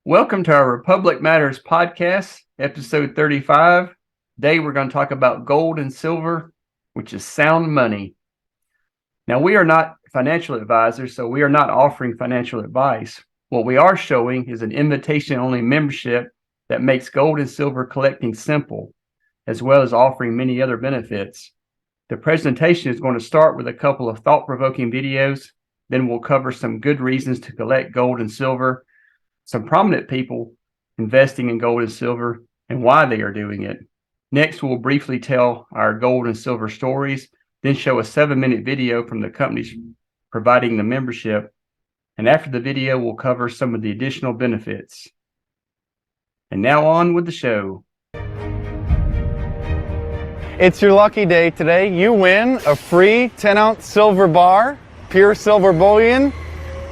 Welcome to our Republic Matters podcast, episode 35. Today we're going to talk about gold and silver, which is sound money. Now, we are not financial advisors, so we are not offering financial advice. What we are showing is an invitation-only membership that makes gold and silver collecting simple, as well as offering many other benefits. The presentation is going to start with a couple of thought-provoking videos. Then we'll cover some good reasons to collect gold and silver, some prominent people investing in gold and silver, and why they are doing it. Next, we'll briefly tell our gold and silver stories, then show a 7-minute video from the companies providing the membership. And after the video, we'll cover some of the additional benefits. And now on with the show. It's your lucky day today. You win a free 10-ounce silver bar, pure silver bullion,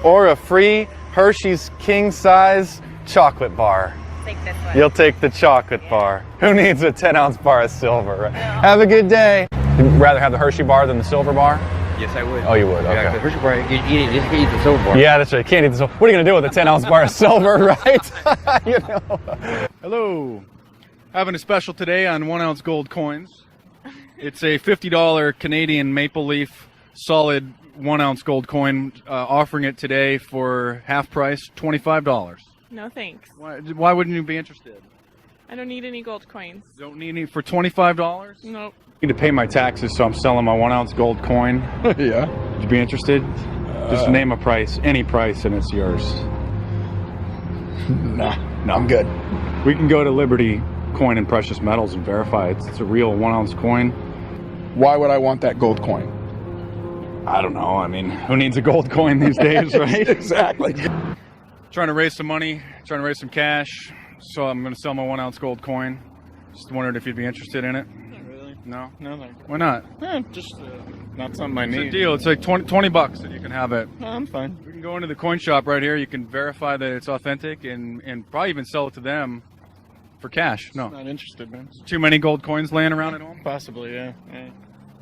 or a free Hershey's king-size chocolate bar. Take this one. You'll take the chocolate bar. Who needs a 10-ounce bar of silver? Right? No. Have a good day. You'd rather have the Hershey bar than the silver bar? Yes, I would. Oh, you would? Yeah, Okay. the Hershey bar, you just can't eat the silver bar. Yeah, that's right. You can't eat the silver. What are you going to do with a 10-ounce bar of silver, right? You know. Hello. Having a special today on 1-ounce gold coins. It's a $50 Canadian maple leaf solid 1-ounce gold coin, offering it today for half price, $25. No thanks. Why wouldn't you be interested? I don't need any gold coins. Don't need any for $25? Nope. I need to pay my taxes, so I'm selling my 1-ounce gold coin. Yeah. Would you be interested? Just name a price, any price, and it's yours. No, I'm good. We can go to Liberty Coin and Precious Metals and verify it's a real 1-ounce coin. Why would I want that gold coin? I don't know. I mean, who needs a gold coin these days, right? Exactly. Trying to raise some money, trying to raise some cash, so I'm going to sell my 1-ounce gold coin. Just wondered if you'd be interested in it. Not really. No? No, thank you. Why not? Just not something I It's a need. deal. It's like 20 bucks and you can have it. No, I'm fine. We can go into the coin shop right here. You can verify that it's authentic and probably even sell it to them for cash. No. Not interested, man. Too many gold coins laying around at home? Possibly, yeah.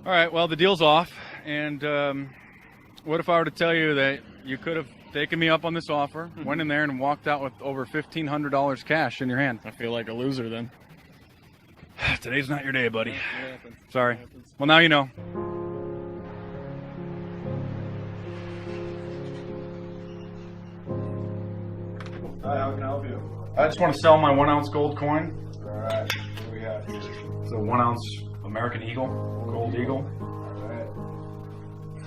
All right, well, the deal's off. And what if I were to tell you that you could have taken me up on this offer, went in there and walked out with over $1,500 cash in your hand? I feel like a loser then. Today's not your day, buddy. It happens. Sorry. It happens. Well, now you know. Hi, how can I help you? I just want to sell my 1-ounce gold coin. Alright, what do we have here? It's a 1-ounce American Eagle, gold eagle. Alright,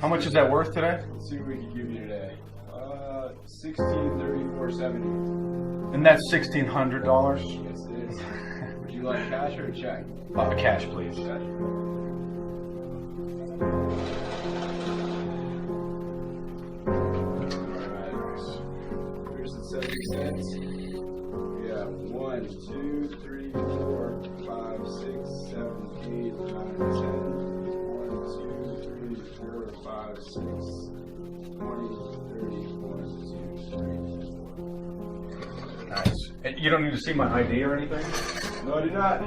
How much is that worth today? let's see what we can give you today. 1634.70. And that's $1,600. Yes, it is. Would you like cash or a check? Cash, please. Cash. Alright, here's the 70 cents. We have 1, 2, 3, 4, 5, 6, 7, 8, 9, 10. 1, 2, 3, 4, 5, 6, 20, 30, 1, 2, 3, 4. Nice. And you don't need to see my ID or anything? No, I do not.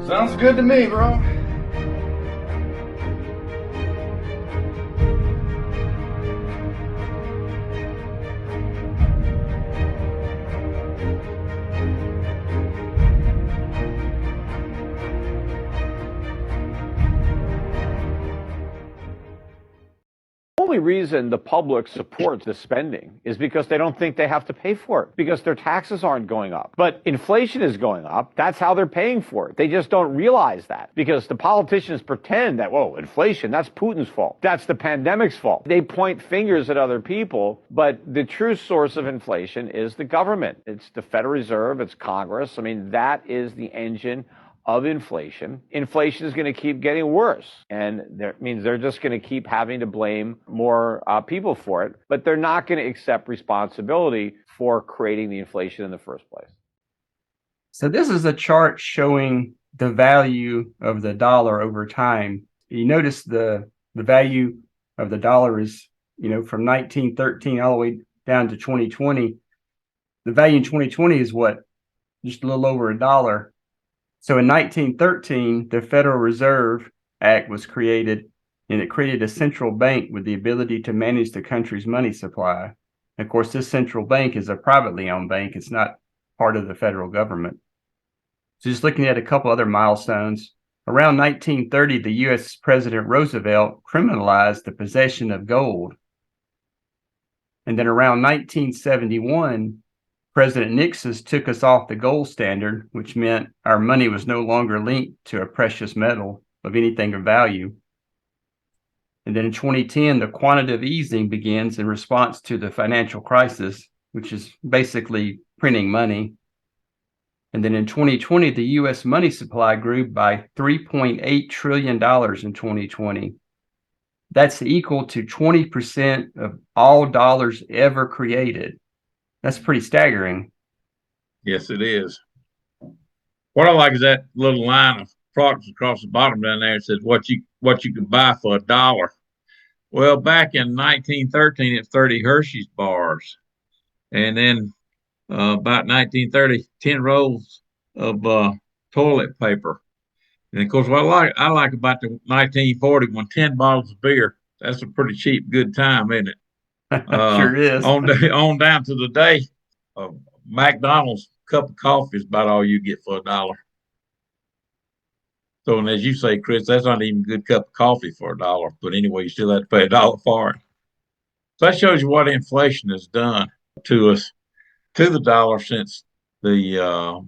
Sounds good to me, bro. The only reason the public supports the spending is because they don't think they have to pay for it, because their taxes aren't going up. But inflation is going up. That's how they're paying for it. They just don't realize that, because the politicians pretend that, whoa, inflation, that's Putin's fault. That's the pandemic's fault. They point fingers at other people, but the true source of inflation is the government. It's the Federal Reserve, it's Congress. I mean, that is the engine of inflation. Inflation is going to keep getting worse, and that means they're just going to keep having to blame more people for it, but they're not going to accept responsibility for creating the inflation in the first place. So this is a chart showing the value of the dollar over time. You notice the value of the dollar is, from 1913 all the way down to 2020. The value in 2020 is what? Just a little over $1. So in 1913, the Federal Reserve Act was created, and it created a central bank with the ability to manage the country's money supply. Of course, this central bank is a privately owned bank. It's not part of the federal government. So just looking at a couple other milestones, around 1930, the U.S. President Roosevelt criminalized the possession of gold. And then around 1971, President Nixon took us off the gold standard, which meant our money was no longer linked to a precious metal of anything of value. And then in 2010, the quantitative easing begins in response to the financial crisis, which is basically printing money. And then in 2020, the U.S. money supply grew by $3.8 trillion in 2020. That's equal to 20% of all dollars ever created. That's pretty staggering. Yes, it is. What I like is that little line of products across the bottom down there. It says what you can buy for $1. Well, back in 1913, it's 30 Hershey's bars, and then about 1930, 10 rolls of toilet paper. And of course, what I like about the 1940 when 10 bottles of beer. That's a pretty cheap, good time, isn't it? Sure is. On down to the day, McDonald's cup of coffee is about all you get for $1. So, and as you say, Chris, that's not even a good cup of coffee for $1. But anyway, you still have to pay $1 for it. So that shows you what inflation has done to us, to the dollar since the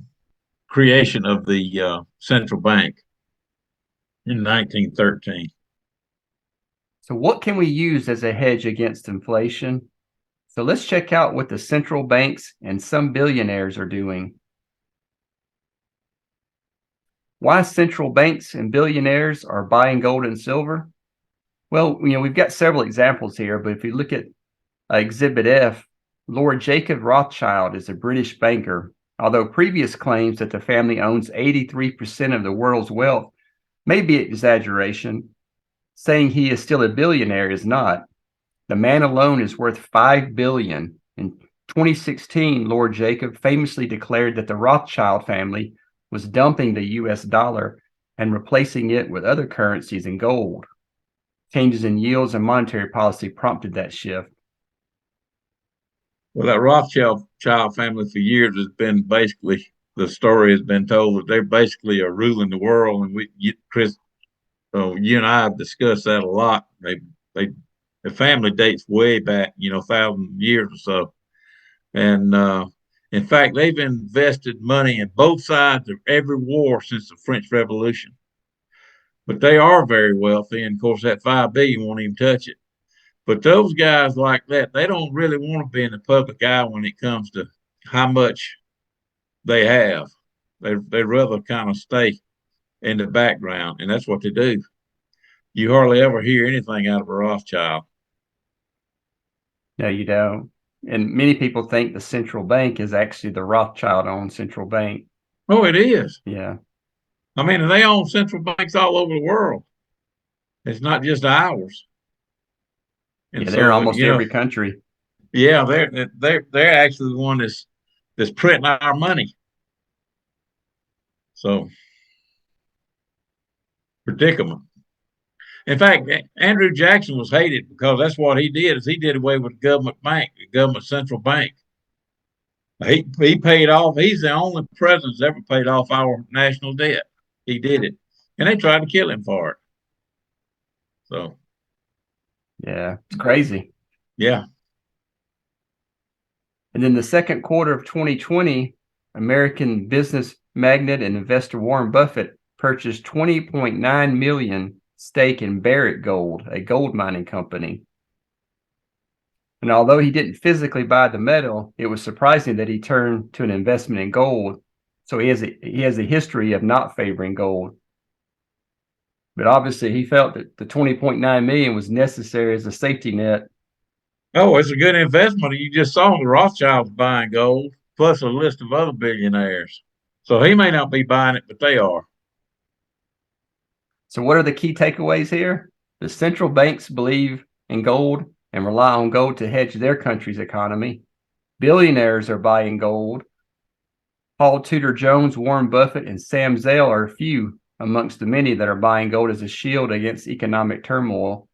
creation of the central bank in 1913. So what can we use as a hedge against inflation? So let's check out what the central banks and some billionaires are doing. Why central banks and billionaires are buying gold and silver? Well, we've got several examples here, but if you look at Exhibit F, Lord Jacob Rothschild is a British banker. Although previous claims that the family owns 83% of the world's wealth may be exaggeration, saying he is still a billionaire is not. The man alone is worth $5 billion. In 2016, Lord Jacob famously declared that the Rothschild family was dumping the US dollar and replacing it with other currencies and gold. Changes in yields and monetary policy prompted that shift. Well, that Rothschild family for years has been basically, the story has been told that they basically are ruling the world. And Chris, you and I have discussed that a lot. The family dates way back, 1,000 years or so. And in fact, they've invested money in both sides of every war since the French Revolution. But they are very wealthy, and of course, that $5 billion won't even touch it. But those guys like that, they don't really want to be in the public eye when it comes to how much they have. They'd rather kind of stay in the background, and that's what they do. You hardly ever hear anything out of a Rothschild. No, you don't. And many people think the central bank is actually the Rothschild-owned central bank. Oh, it is. Yeah. I mean, they own central banks all over the world. It's not just ours. And they're almost every country. Yeah, they're actually the one that's printing our money. So, predicament. In fact, Andrew Jackson was hated because that's what he did. Is he did away with the government bank, the government central bank. He paid off. He's the only president that's ever paid off our national debt. He did it, and they tried to kill him for it. So, yeah, it's crazy. Yeah. And then the second quarter of 2020, American business magnate and investor Warren Buffett purchased 20.9 million stake in Barrick Gold, a gold mining company. And although he didn't physically buy the metal, it was surprising that he turned to an investment in gold. So he has a history of not favoring gold. But obviously he felt that the 20.9 million was necessary as a safety net. Oh, it's a good investment. You just saw the Rothschilds buying gold, plus a list of other billionaires. So he may not be buying it, but they are. So what are the key takeaways here? The central banks believe in gold and rely on gold to hedge their country's economy. Billionaires are buying gold. Paul Tudor Jones, Warren Buffett, and Sam Zell are a few amongst the many that are buying gold as a shield against economic turmoil.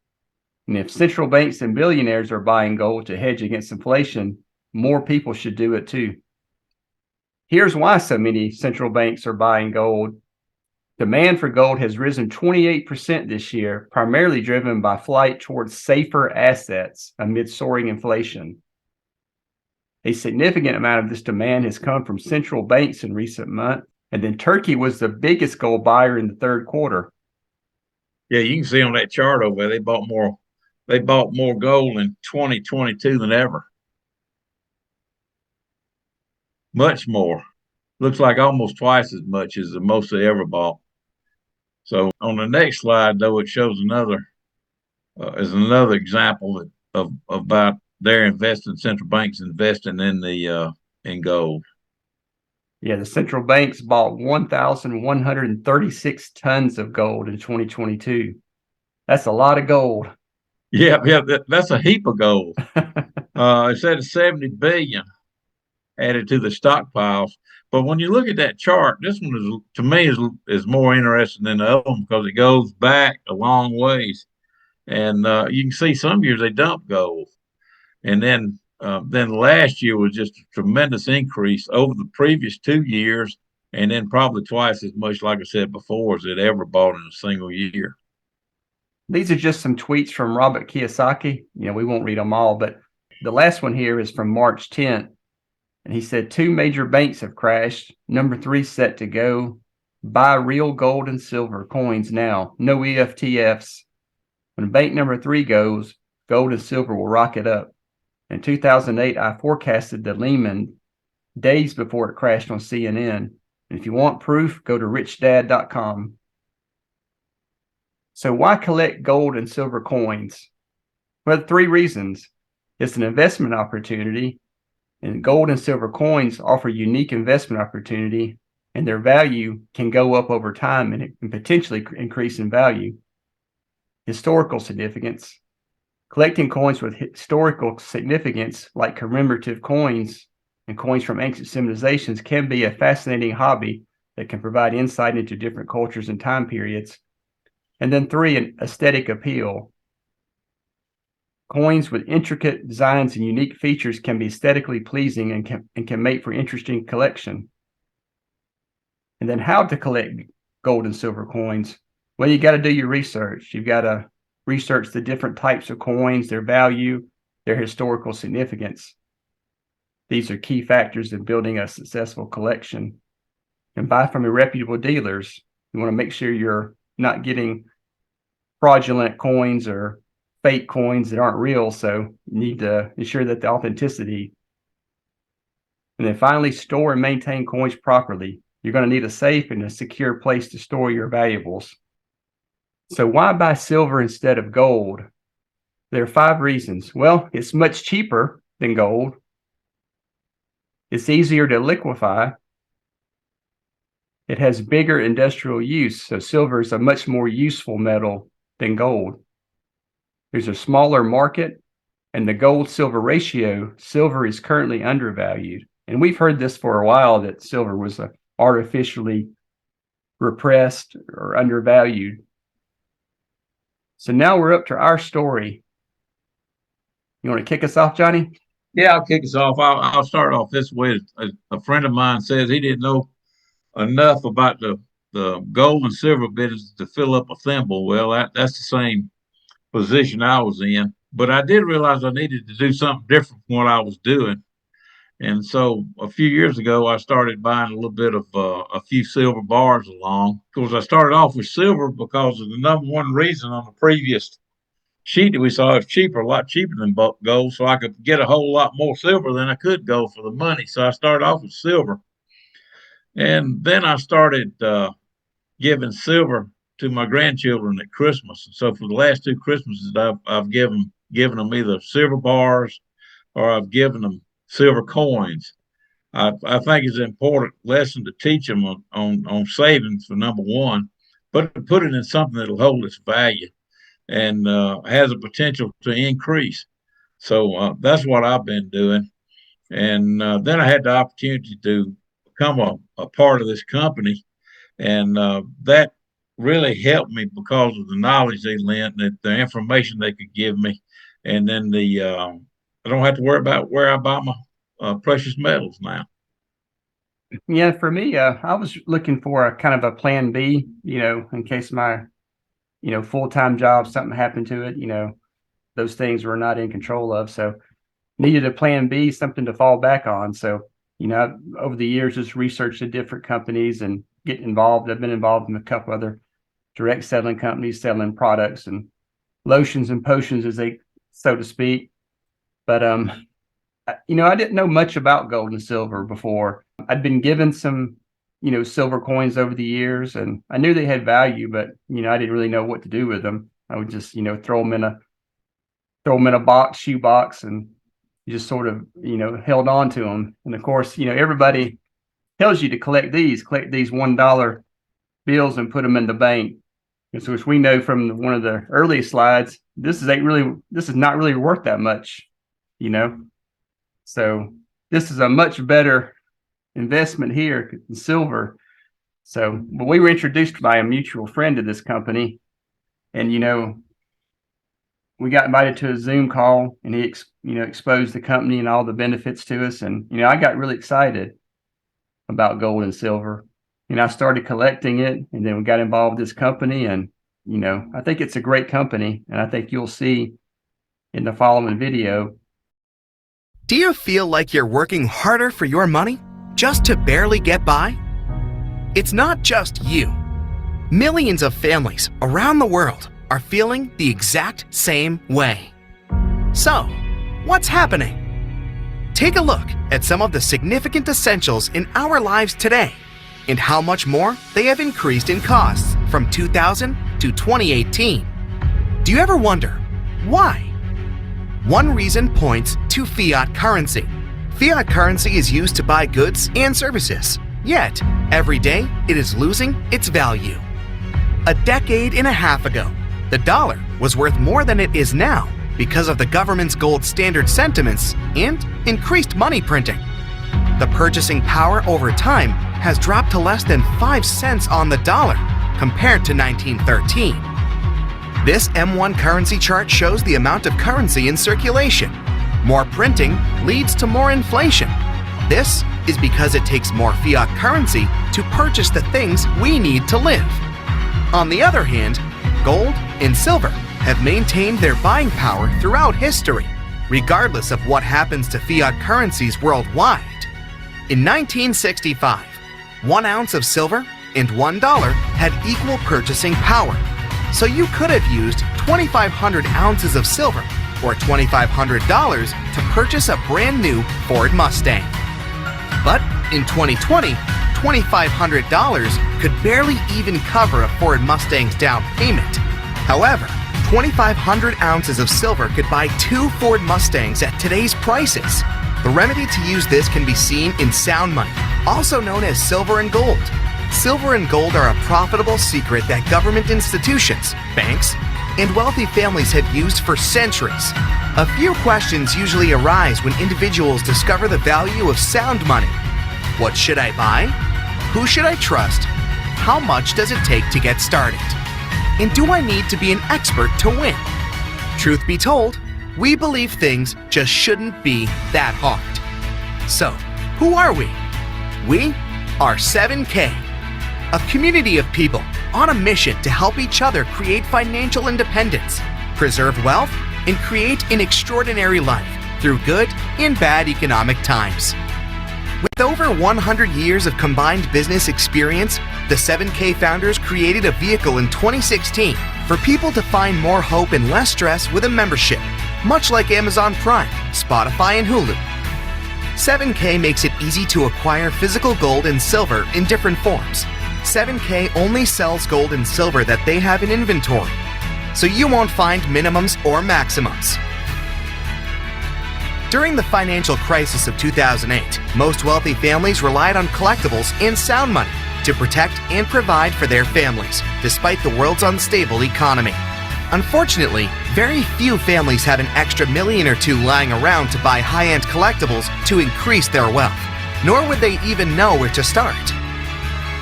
And if central banks and billionaires are buying gold to hedge against inflation, more people should do it too. Here's why so many central banks are buying gold. Demand for gold has risen 28% this year, primarily driven by flight towards safer assets amid soaring inflation. A significant amount of this demand has come from central banks in recent months, and then Turkey was the biggest gold buyer in the third quarter. Yeah, you can see on that chart over there, they bought more gold in 2022 than ever. Much more. Looks like almost twice as much as the most they ever bought. So on the next slide, though, it shows another example of about their investing, central banks investing in gold. Yeah, the central banks bought 1,136 tons of gold in 2022. That's a lot of gold. Yeah, that's a heap of gold. It said 70 billion added to the stockpiles. But when you look at that chart, this one is, to me, is more interesting than the other one because it goes back a long ways, and you can see some years they dump gold, and then last year was just a tremendous increase over the previous 2 years, and then probably twice as much, like I said before, as it ever bought in a single year. These are just some tweets from Robert Kiyosaki. We won't read them all, but the last one here is from March 10th. And he said, 2 major banks have crashed. Number 3 set to go. Buy real gold and silver coins now. No EFTFs. When bank number 3 goes, gold and silver will rocket up. In 2008, I forecasted the Lehman days before it crashed on CNN. And if you want proof, go to richdad.com. So why collect gold and silver coins? Well, 3 reasons. It's an investment opportunity, and gold and silver coins offer unique investment opportunity, and their value can go up over time and potentially increase in value. Historical significance. Collecting coins with historical significance, like commemorative coins and coins from ancient civilizations, can be a fascinating hobby that can provide insight into different cultures and time periods. And then 3, an aesthetic appeal. Coins with intricate designs and unique features can be aesthetically pleasing and can make for interesting collection. And then how to collect gold and silver coins? Well, you got to do your research. You've got to research the different types of coins, their value, their historical significance. These are key factors in building a successful collection. And buy from reputable dealers. You want to make sure you're not getting fraudulent coins or fake coins that aren't real, so you need to ensure that the authenticity. And then finally, store and maintain coins properly. You're going to need a safe and a secure place to store your valuables. So why buy silver instead of gold? There are 5 reasons. Well, it's much cheaper than gold. It's easier to liquefy. It has bigger industrial use, so silver is a much more useful metal than gold. There's a smaller market, and the gold-silver ratio, silver is currently undervalued. And we've heard this for a while, that silver was artificially repressed or undervalued. So now we're up to our story. You want to kick us off, Johnny? Yeah, I'll kick us off. I'll start off this way. A friend of mine says he didn't know enough about the gold and silver business to fill up a thimble. Well, that's the same position I was in, but I did realize I needed to do something different from what I was doing. And so a few years ago, I started buying a little bit of a few silver bars along. Of course, I started off with silver because of the number one reason on the previous sheet that we saw, it's cheaper, a lot cheaper than gold. So I could get a whole lot more silver than I could gold for the money. So I started off with silver. And then I started giving silver to my grandchildren at Christmas. And so for the last 2 Christmases, I've given them either silver bars or I've given them silver coins. I think it's an important lesson to teach them on savings for number one, but to put it in something that'll hold its value and has a potential to increase. So that's what I've been doing. And then I had the opportunity to become a part of this company. And that really helped me because of the knowledge they lent, the information they could give me, and then I don't have to worry about where I buy my precious metals now. Yeah, for me, I was looking for a kind of a plan B, in case my, full-time job, something happened to it, those things were not in control of. So needed a plan B, something to fall back on. So, over the years, just researched the different companies and get involved. I've been involved in a couple other direct selling companies, selling products and lotions and potions, so to speak. But, I didn't know much about gold and silver before. I'd been given some, silver coins over the years, and I knew they had value, but, I didn't really know what to do with them. I would just, throw them in a shoe box, and just sort of, held on to them. And of course, everybody tells you to collect these $1 bills and put them in the bank. And so, as we know from one of the early slides, this is not really worth that much, So this is a much better investment here in silver. So, but we were introduced by a mutual friend to this company, and we got invited to a Zoom call, and he exposed the company and all the benefits to us, and I got really excited about gold and silver, and I started collecting it, and then we got involved with this company, and I think it's a great company, and I think you'll see in the following video. Do you feel like you're working harder for your money just to barely get by? It's not just you. Millions of families around the world are feeling the exact same way. So, what's happening? Take a look at some of the significant essentials in our lives today and how much more they have increased in costs from 2000 to 2018. Do you ever wonder why? One reason points to fiat currency. Fiat currency is used to buy goods and services, yet every day it is losing its value. A decade and a half ago, the dollar was worth more than it is now because of the government's gold standard sentiments and increased money printing. The purchasing power over time has dropped to less than 5 cents on the dollar compared to 1913. This M1 currency chart shows the amount of currency in circulation. More printing leads to more inflation. This is because it takes more fiat currency to purchase the things we need to live. On the other hand, gold and silver have maintained their buying power throughout history, regardless of what happens to fiat currencies worldwide. In 1965, 1 ounce of silver and $1 had equal purchasing power. So you could have used 2,500 ounces of silver or $2,500 to purchase a brand new Ford Mustang. But in 2020, $2,500 could barely even cover a Ford Mustang's down payment. However, 2,500 ounces of silver could buy 2 Ford Mustangs at today's prices. The remedy to use this can be seen in sound money, also known as silver and gold. Silver and gold are a profitable secret that government institutions, banks, and wealthy families have used for centuries. A few questions usually arise when individuals discover the value of sound money. What should I buy? Who should I trust? How much does it take to get started? And do I need to be an expert to win? Truth be told, we believe things just shouldn't be that hard. So, who are we? We are 7K, a community of people on a mission to help each other create financial independence, preserve wealth, and create an extraordinary life through good and bad economic times. With over 100 years of combined business experience, the 7K founders created a vehicle in 2016 for people to find more hope and less stress with a membership, much like Amazon Prime, Spotify, and Hulu. 7K makes it easy to acquire physical gold and silver in different forms. 7K only sells gold and silver that they have in inventory, so you won't find minimums or maximums. During the financial crisis of 2008, most wealthy families relied on collectibles and sound money to protect and provide for their families, despite the world's unstable economy. Unfortunately, very few families have an extra $1 million or $2 million lying around to buy high-end collectibles to increase their wealth, nor would they even know where to start.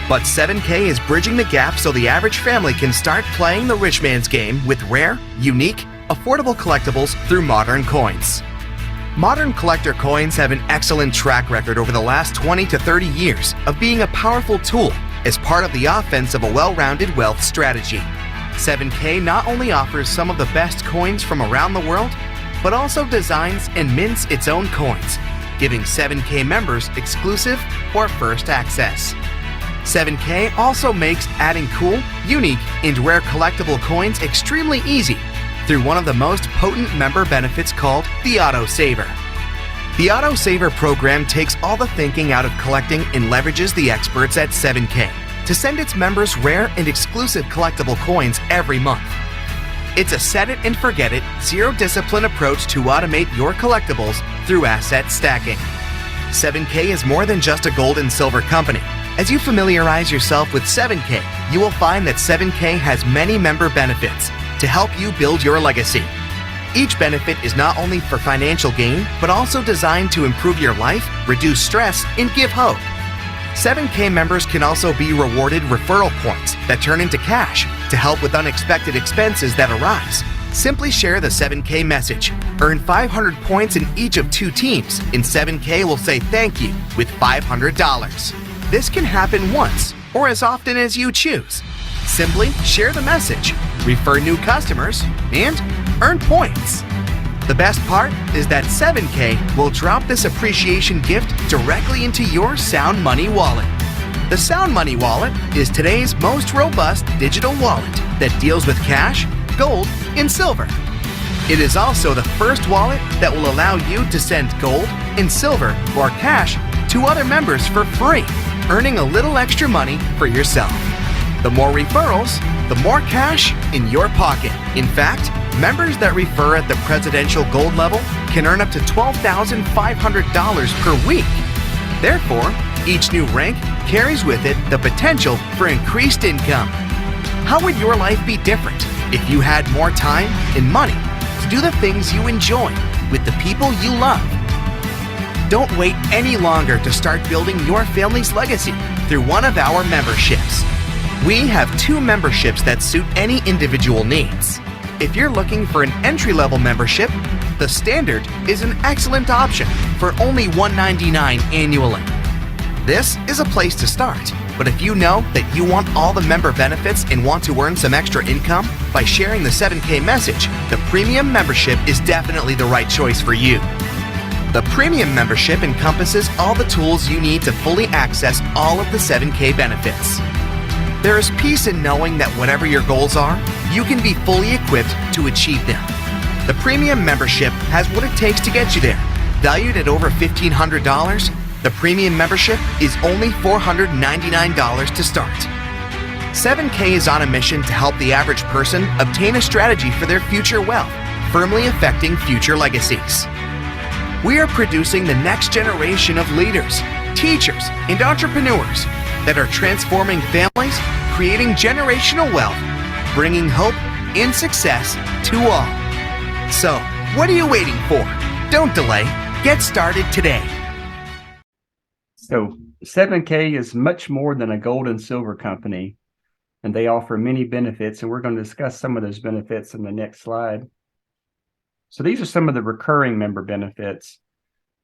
But 7K is bridging the gap so the average family can start playing the rich man's game with rare, unique, affordable collectibles through modern coins. Modern collector coins have an excellent track record over the last 20 to 30 years of being a powerful tool as part of the offense of a well-rounded wealth strategy. 7K not only offers some of the best coins from around the world, but also designs and mints its own coins, giving 7K members exclusive or first access. 7K also makes adding cool, unique, and rare collectible coins extremely easy through one of the most potent member benefits called the Auto Saver. The Auto Saver program takes all the thinking out of collecting and leverages the experts at 7K to send its members rare and exclusive collectible coins every month. It's a set it and forget it, zero discipline approach to automate your collectibles through asset stacking. 7K is more than just a gold and silver company. As you familiarize yourself with 7K, you will find that 7K has many member benefits to help you build your legacy. Each benefit is not only for financial gain, but also designed to improve your life, reduce stress, and give hope. 7K members can also be rewarded referral points that turn into cash to help with unexpected expenses that arise. Simply share the 7K message. Earn 500 points in each of 2 teams, and 7K will say thank you with $500. This can happen once or as often as you choose. Simply share the message, refer new customers, and earn points. The best part is that 7K will drop this appreciation gift directly into your Sound Money wallet. The Sound Money wallet is today's most robust digital wallet that deals with cash, gold, and silver. It is also the first wallet that will allow you to send gold and silver or cash to other members for free, earning a little extra money for yourself. The more referrals, the more cash in your pocket. In fact, members that refer at the presidential gold level can earn up to $12,500 per week. Therefore, each new rank carries with it the potential for increased income. How would your life be different if you had more time and money to do the things you enjoy with the people you love? Don't wait any longer to start building your family's legacy through one of our memberships. We have 2 memberships that suit any individual needs. If you're looking for an entry-level membership, the Standard is an excellent option for only $199 annually. This is a place to start, but if you know that you want all the member benefits and want to earn some extra income by sharing the 7K message, the Premium membership is definitely the right choice for you. The Premium membership encompasses all the tools you need to fully access all of the 7K benefits. There is peace in knowing that whatever your goals are, you can be fully equipped to achieve them. The Premium membership has what it takes to get you there. Valued at over $1,500, the Premium membership is only $499 to start. 7K is on a mission to help the average person obtain a strategy for their future wealth, firmly affecting future legacies. We are producing the next generation of leaders, teachers, and entrepreneurs that are transforming families, creating generational wealth, bringing hope and success to all. So, what are you waiting for? Don't delay. Get started today. So 7K is much more than a gold and silver company, and they offer many benefits, and we're going to discuss some of those benefits in the next slide. So these are some of the recurring member benefits.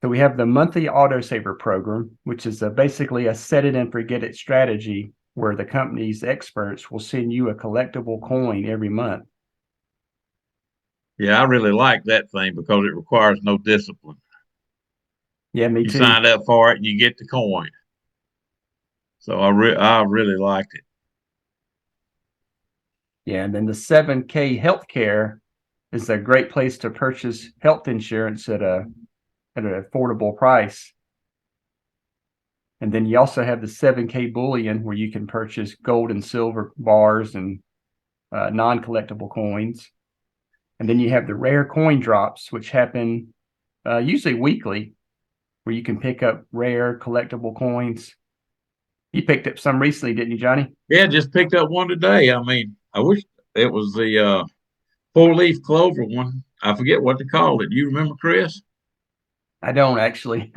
So we have the monthly auto saver program, which is basically a set it and forget it strategy where the company's experts will send you a collectible coin every month. Yeah, I really like that thing because it requires no discipline. Yeah, me You too. signed up for it and you get the coin. So I really liked it. Yeah, and then the 7K healthcare is a great place to purchase health insurance at an affordable price. And then you also have the 7K bullion where you can purchase gold and silver bars and non-collectible coins. And then you have the rare coin drops, which happen usually weekly, where you can pick up rare collectible coins. You picked up some recently, didn't you, Johnny? Yeah, just picked up one today. I mean, I wish it was the 4-leaf clover one. I forget what they called it. You remember, Chris? I don't actually.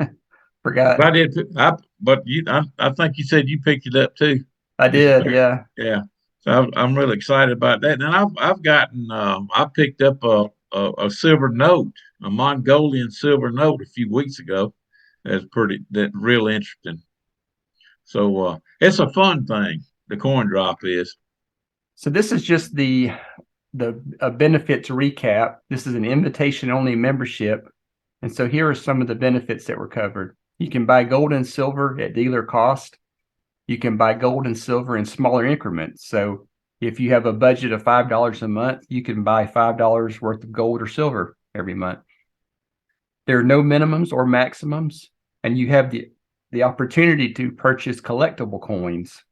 Forgot. But I did. I think you said you picked it up too. I did, yeah. Yeah. So I'm really excited about that. And I've gotten I picked up a silver note, a Mongolian silver note a few weeks ago. That's real interesting. So it's a fun thing. The coin drop is. So this is just the benefit to recap. This is an invitation only membership. And so here are some of the benefits that were covered. You can buy gold and silver at dealer cost. You can buy gold and silver in smaller increments. So if you have a budget of $5 a month, you can buy $5 worth of gold or silver every month. There are no minimums or maximums, and you have the opportunity to purchase collectible coins.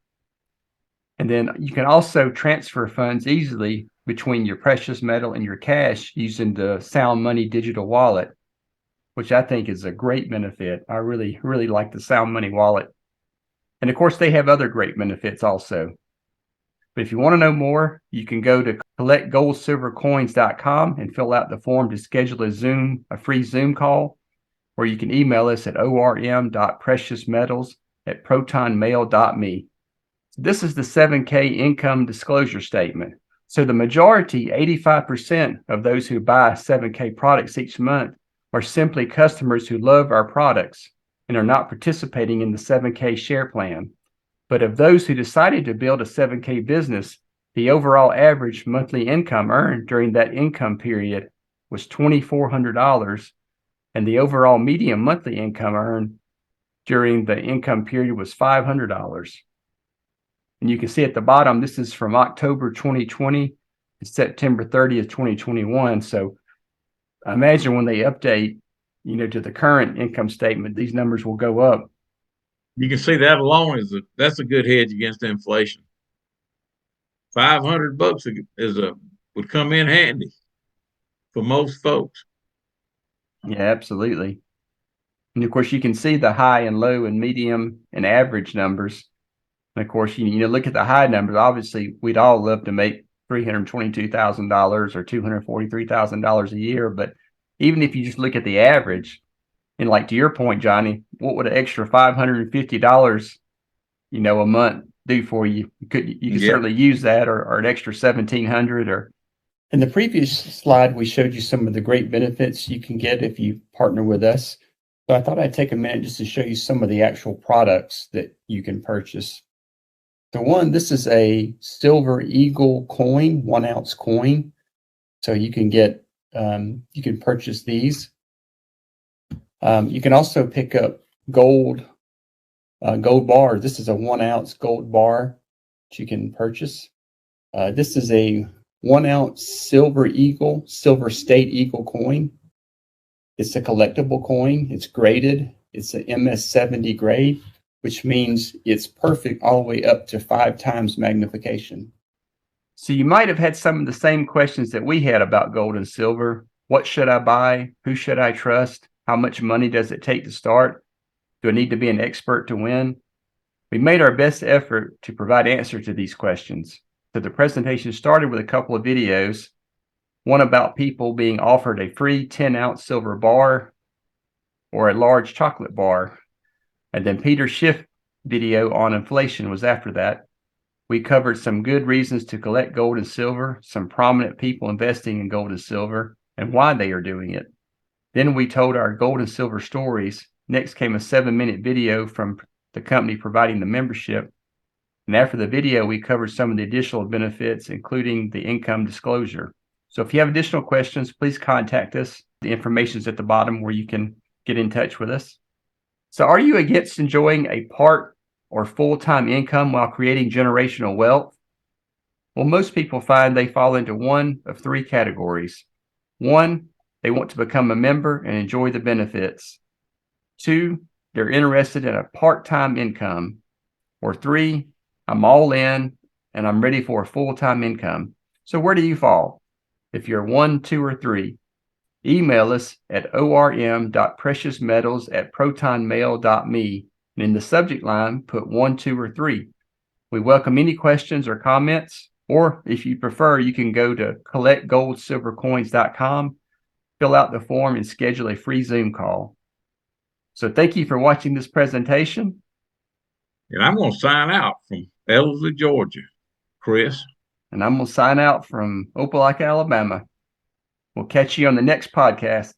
And then you can also transfer funds easily between your precious metal and your cash using the Sound Money digital wallet, which I think is a great benefit. I really, really like the Sound Money wallet. And of course, they have other great benefits also. But if you want to know more, you can go to collectgoldsilvercoins.com and fill out the form to schedule a free Zoom call, or you can email us at orm.preciousmetals@protonmail.me. This is the 7K income disclosure statement. So the majority, 85% of those who buy 7K products each month are simply customers who love our products and are not participating in the 7K share plan. But of those who decided to build a 7K business, the overall average monthly income earned during that income period was $2,400, and the overall median monthly income earned during the income period was $500. And you can see at the bottom, this is from October 2020 to September 30th, 2021. So I imagine when they update, to the current income statement, these numbers will go up. You can see that alone that's a good hedge against inflation. $500 would come in handy for most folks. Yeah, absolutely. And of course, you can see the high and low and medium and average numbers. And of course, look at the high numbers. Obviously, we'd all love to make $322,000 or $243,000 a year. But even if you just look at the average, and like to your point, Johnny, what would an extra $550, a month do for you? You could certainly use that, or an extra $1,700. Or in the previous slide, we showed you some of the great benefits you can get if you partner with us. So I thought I'd take a minute just to show you some of the actual products that you can purchase. So this is a Silver Eagle coin, 1 ounce coin. So you can you can purchase these. You can also pick up gold bars. This is a 1 ounce gold bar that you can purchase. This is a 1 ounce Silver State Eagle coin. It's a collectible coin. It's graded. It's an MS70 grade, which means it's perfect all the way up to 5 times magnification. So you might have had some of the same questions that we had about gold and silver. What should I buy? Who should I trust? How much money does it take to start? Do I need to be an expert to win? We made our best effort to provide answers to these questions. So the presentation started with a couple of videos, one about people being offered a free 10-ounce silver bar or a large chocolate bar. And then Peter Schiff video on inflation was after that. We covered some good reasons to collect gold and silver, some prominent people investing in gold and silver, and why they are doing it. Then we told our gold and silver stories. Next came a 7-minute video from the company providing the membership. And after the video, we covered some of the additional benefits, including the income disclosure. So if you have additional questions, please contact us. The information is at the bottom where you can get in touch with us. So are you against enjoying a part or full-time income while creating generational wealth? Well, most people find they fall into one of 3 categories. 1, they want to become a member and enjoy the benefits. 2, they're interested in a part-time income. Or 3, I'm all in and I'm ready for a full-time income. So where do you fall? If you're 1, 2, or 3, email us at orm.preciousmetals@protonmail.me, and in the subject line, put 1, 2, or 3. We welcome any questions or comments, or if you prefer, you can go to collectgoldsilvercoins.com, fill out the form, and schedule a free Zoom call. So thank you for watching this presentation. And I'm going to sign out from Ellerslie, Georgia. Chris. And I'm going to sign out from Opelika, Alabama. We'll catch you on the next podcast.